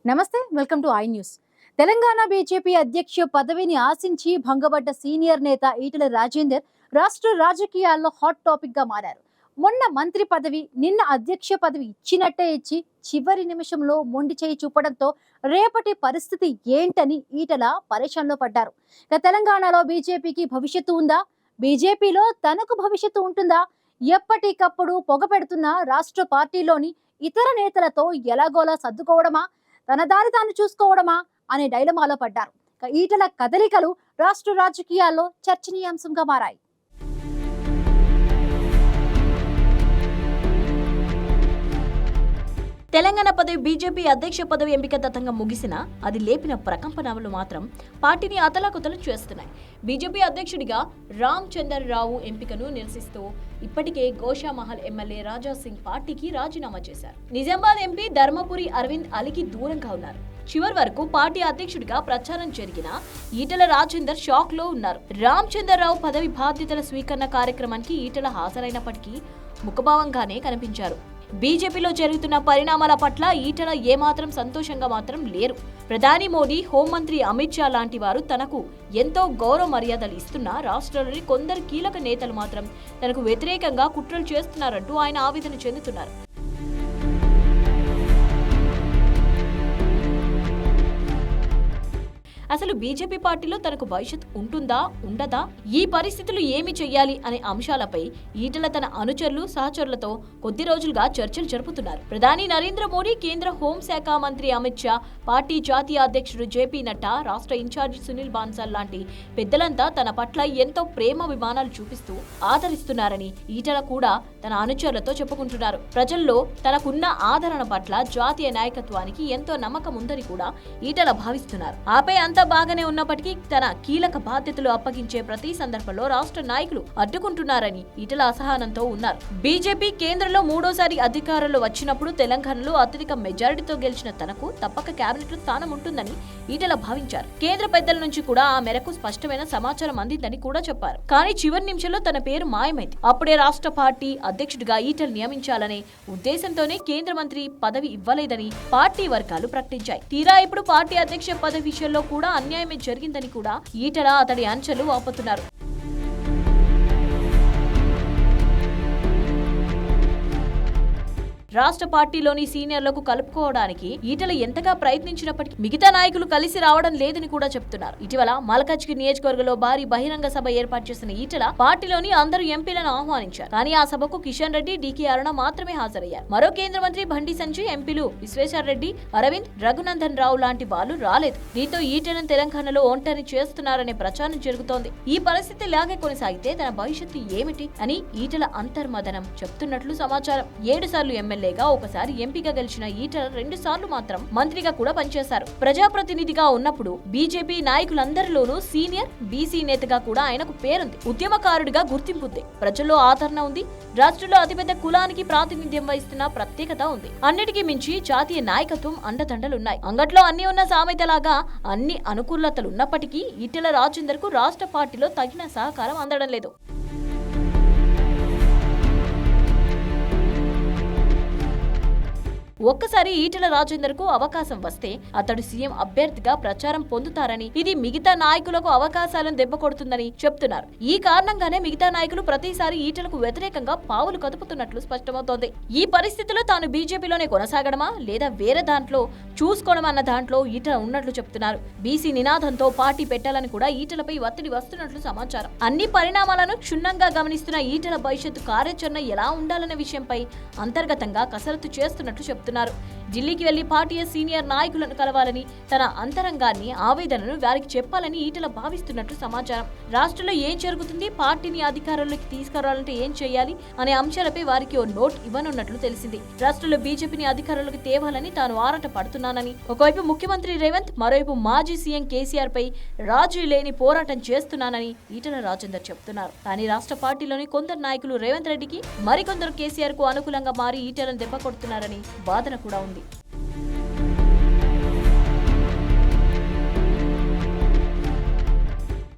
నమస్తే, welcome to I news. Telangana BJP అధ్యక్ష పదవిని ఆశించి భంగపడ్డ సీనియర్ నేత ఈటెల రాజేందర్ రాష్ట్ర రాజకీయాల్లో హాట్ టాపిక్ గా మారారు. మొన్న మంత్రి పదవి, నిన్న అధ్యక్ష పదవి ఇచ్చినట్టే ఇచ్చి చివరి నిమిషంలో మొండి చేయి చూపడంతో రేపటి పరిస్థితి ఏంటని ఈటెల పరేషాన్లో పడ్డారు. తెలంగాణలో బీజేపీకి భవిష్యత్తు ఉందా, బీజేపీలో తనకు భవిష్యత్తు ఉంటుందా, ఎప్పటికప్పుడు పొగ పెడుతున్న రాష్ట్ర పార్టీలోని ఇతర నేతలతో ఎలాగోలా సర్దుకోవడమా, తన దారి తాను చూసుకోవడమా అనే డైలమాలో పడ్డారు. ఈటల కదలికలు రాష్ట్ర రాజకీయాల్లో చర్చనీయాంశంగా మారాయి. తెలంగాణ పదవి బీజేపీ అధ్యక్ష పదవి ఎంపిక దత్తంగా ముగిసినా అది లేపిన ప్రకంపనలు మాత్రం పార్టీని అతలాకుతలం చేస్తున్నాయి. బీజేపీ అధ్యక్షుడిగా రామచంద్రరావు ఎంపికను నిరసిస్తూ ఇప్పటికే గోషామహల్ ఎమ్మెల్యే రాజాసింగ్ పార్టీకి రాజీనామా చేశారు. నిజామాబాద్ ఎంపీ ధర్మపురి అరవింద్ అలీకి దూరంగా ఉన్నారు. చివరి వరకు పార్టీ అధ్యక్షుడిగా ప్రచారం జరిగిన ఈటెల రాజేందర్ షాక్ లో ఉన్నారు. రామచంద్రరావు పదవి బాధ్యతల స్వీకరణ కార్యక్రమానికి ఈటెల హాజరైనప్పటికీ ముఖభావంగానే కనిపించారు. బీజేపీలో జరుగుతున్న పరిణామాల పట్ల ఈటెల ఏమాత్రం సంతోషంగా మాత్రం లేరు. ప్రధాని మోడీ, హోంమంత్రి అమిత్ షా లాంటి వారు తనకు ఎంతో గౌరవ మర్యాదలు ఇస్తున్నా రాష్ట్రంలోని కొందరు కీలక నేతలు మాత్రం తనకు వ్యతిరేకంగా కుట్రలు చేస్తున్నారంటూ ఆయన ఆవేదన చెందుతున్నారు. అసలు బీజేపీ పార్టీలో తనకు భవిష్యత్ ఉంటుందా, ఉండదా, ఈ పరిస్థితులు ఏమి చెయ్యాలి అనే అంశాలపై ఈటెల తన అనుచరులు, సహచరులతో కొద్ది రోజులుగా చర్చలు జరుపుతున్నారు. ప్రధాని నరేంద్ర మోడీ, కేంద్ర హోంశాఖ మంత్రి అమిత్ షా, పార్టీ జాతీయ అధ్యక్షుడు జేపీ నడ్డా, రాష్ట్ర ఇన్ఛార్జి సునీల్ బాన్సాల్ లాంటి పెద్దలంతా తన పట్ల ఎంతో ప్రేమాభిమానాలు చూపిస్తూ ఆదరిస్తున్నారని ఈటెల కూడా తన అనుచరులతో చెప్పుకుంటున్నారు. ప్రజల్లో తనకున్న ఆదరణ పట్ల జాతీయ నాయకత్వానికి ఎంతో నమ్మకం ఉందని కూడా ఈటెల భావిస్తున్నారు. ఆపై అంతా బాగానే ఉన్నప్పటికీ తన కీలక బాధ్యతలు అప్పగించే ప్రతి సందర్భంలో రాష్ట్ర నాయకులు అడ్డుకుంటున్నారని ఈటెల అసహనంతో ఉన్నారు. బీజేపీ కేంద్రంలో మూడోసారి అధికారంలో వచ్చినప్పుడు తెలంగాణలో అత్యధిక మెజారిటీతో గెలిచిన తనకు తప్పక కేబినెట్ లో స్థానం ఉంటుందని ఈటెల భావించారు. కేంద్ర పెద్దల నుంచి కూడా ఆ మేరకు స్పష్టమైన సమాచారం అందిందని కూడా చెప్పారు. కానీ చివరి నిమిషంలో తన పేరు మాయమైంది. అప్పుడే రాష్ట్ర పార్టీ అధ్యక్షుడిగా ఈటెల నియమించాలనే ఉద్దేశంతోనే కేంద్ర మంత్రి పదవి ఇవ్వలేదని పార్టీ వర్గాలు ప్రకటించాయి. తీరా ఇప్పుడు పార్టీ అధ్యక్ష పదవి విషయంలో కూడా అన్యాయమే జరిగిందని కూడా ఈటెల అతడి అంచెలు వాపుతున్నారు. రాష్ట్ర పార్టీలోని సీనియర్లకు కలుపుకోవడానికి ఈటెల ఎంతగా ప్రయత్నించినప్పటికీ మిగతా నాయకులు కలిసి రావడం లేదని కూడా చెప్తున్నారు. ఇటీవల మల్కాజ్గిరి నియోజకవర్గంలో భారీ బహిరంగ సభ ఏర్పాటు చేసిన ఈటెల పార్టీలోని అందరు ఎంపీలను ఆహ్వానించారు. కానీ ఆ సభకు కిషన్ రెడ్డి, డికే అరుణ మాత్రమే హాజరయ్యారు. మరో కేంద్ర మంత్రి బండి సంజయ్, ఎంపీలు విశ్వేశ్వర్ రెడ్డి, అరవింద్, రఘునందన్ రావు లాంటి వాళ్ళు రాలేదు. దీంతో ఈటెలను తెలంగాణలో ఒంటరి చేస్తున్నారనే ప్రచారం జరుగుతోంది. ఈ పరిస్థితి ఇలాగే కొనసాగితే తన భవిష్యత్తు ఏమిటి అని ఈటెల అంతర్మదనం చెప్తున్నట్లు సమాచారం. 7 సార్లు ఎమ్మెల్యేగా, ఒకసారి ఎంపీగా గెలిచిన ఈటెల 2 సార్లు మాత్రం మంత్రిగా కూడా పనిచేశారు. ప్రజాప్రతినిధిగా ఉన్నప్పుడు బీజేపీ నాయకులందరిలోనూ సీనియర్ బీసీ నేతగా కూడా ఆయనకు పేరుంది. ఉద్యమకారుడిగా గుర్తింపు ఉంది. ప్రజల్లో ఆదరణ ఉంది. రాష్ట్రంలో అతిపెద్ద కులానికి ప్రాతినిధ్యం వహిస్తున్న ప్రత్యేకత ఉంది. అన్నిటికీ మించి జాతీయ నాయకత్వం అండదండలున్నాయి. అంగట్లో అన్ని ఉన్న సామెతలాగా అన్ని అనుకూలతలున్నప్పటికీ ఈటెల రాజేందర్ కు రాష్ట్ర పార్టీలో తగిన సహకారం అందడం లేదు. ఒక్కసారి ఈటెల రాజేందర్ కు అవకాశం వస్తే అతడు సీఎం అభ్యర్థిగా ప్రచారం పొందుతారని, ఇది మిగతా నాయకులకు అవకాశాలను దెబ్బ కొడుతుందని చెప్తున్నారు. ఈ కారణంగానే మిగతా నాయకులు ప్రతిసారి ఈటెలకు వ్యతిరేకంగా పావులు కదుపుతున్నట్లు స్పష్టమవుతోంది. ఈ పరిస్థితిలో తాను బీజేపీలోనే కొనసాగడమా లేదా వేరే దాంట్లో చూసుకోవడమన్న దాంట్లో ఈటెల ఉన్నట్లు చెప్తున్నారు. బీసీ నినాదంతో పార్టీ పెట్టాలని కూడా ఈటెలపై ఒత్తిడి వస్తున్నట్లు సమాచారం. అన్ని పరిణామాలను క్షుణ్ణంగా గమనిస్తున్న ఈటెల భవిష్యత్తు కార్యాచరణ ఎలా ఉండాలనే విషయంపై అంతర్గతంగా కసరత్తు చేస్తున్నట్లు చెప్తున్నారు. ఢిల్లీకి వెళ్లి పార్టీ సీనియర్ నాయకులను కలవాలని, తన అంతరంగాన్ని, ఆవేదనను వారికి చెప్పాలని ఈటెల భావిస్తున్నట్లు సమాచారం. రాష్ట్రంలో ఏం జరుగుతుంది, పార్టీని అధికారంలోకి తీసుకురావాలంటే ఏం చేయాలి అనే అంశాలపై వారికి ఓ నోట్ ఇవ్వనున్నట్లు తెలిసింది. రాష్ట్రంలో బీజేపీని అధికారంలోకి తేవాలని తాను ఆరాట పడుతున్నానని, ఒకవైపు ముఖ్యమంత్రి రేవంత్, మరోవైపు మాజీ సీఎం కేసీఆర్ పై రాజీ లేని పోరాటం చేస్తున్నానని ఈటెల రాజేందర్ చెప్తున్నారు. కానీ రాష్ట్ర పార్టీలోని కొందరు నాయకులు రేవంత్ రెడ్డికి, మరికొందరు కేసీఆర్ కు అనుకూలంగా మారి ఈటెలను దెబ్బ కొడుతున్నారని వాదన కూడా ఉంది.